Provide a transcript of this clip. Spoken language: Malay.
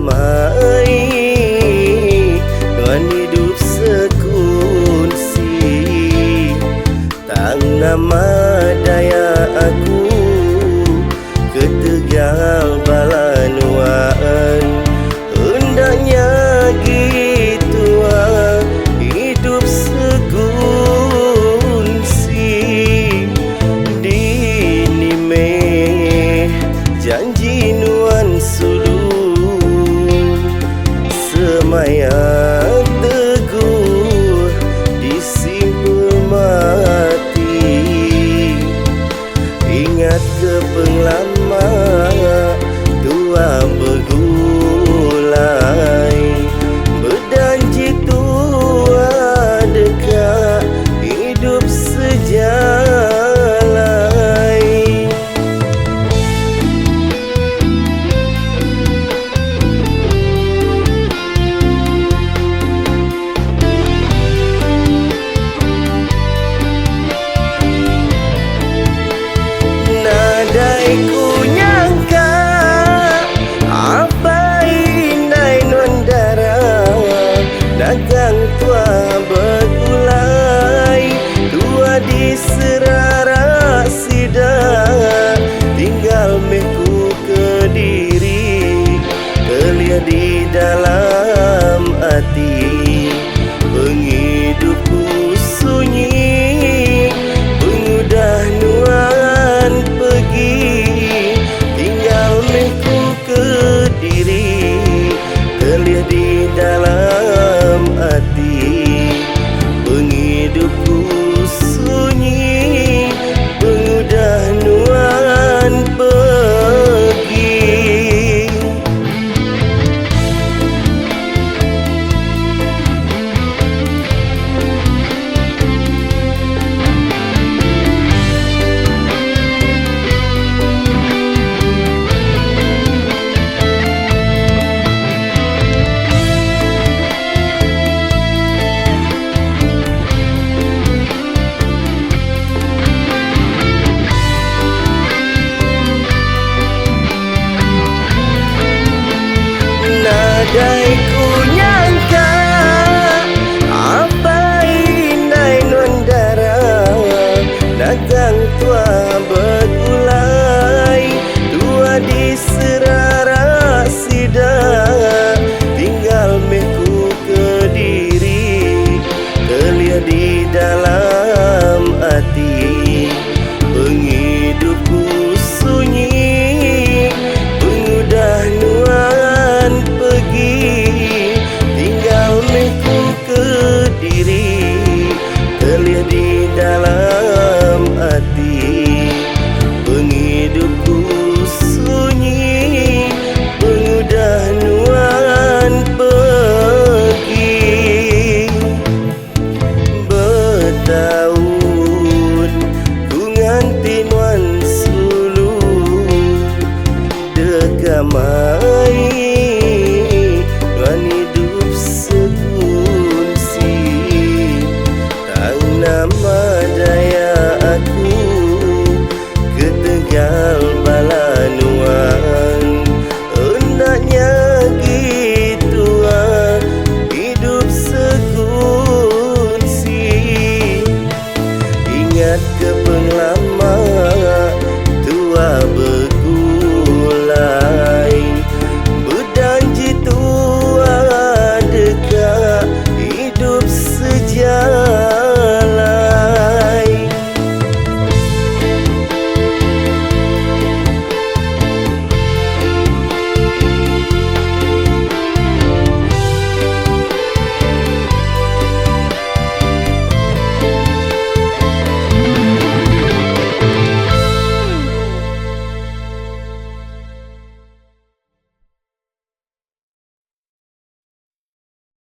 damai dengan hidup sekunsi. Tang nama daya aku ke Tegal Balanuan. Hendaknya gitu hidup segunsi. Dini meh janji nuan sulu semaya teguh disimpul mati. Ingat ke penglama tua begulai, berjanji tua dekat hidup sejalai. Nadai ku nyangka apa inai nondara, dagang tua bergulai, tua di serara sida. Tinggal meku Kediri, kelia di dalam hati. Penghidupku sunyi, pengudah nuan pergi. Tinggal meku Kediri, kelia di dalam hati. Penghidupku sunyi, pengudah nuan pergi. Nadai ku nyangka apa inai nondara, dagang tua bergulai, tua di serara sida. Tinggal meku Kediri, kelia di dalam hati. Penghidupku sunyi, pengudah nuan pergi. Tinggal meku Kediri, kelia di dalam hati. Penghidupku sunyi, pengudah nuan pergi. Bertahun ku nganti nuan sulu dekamai nuan hidup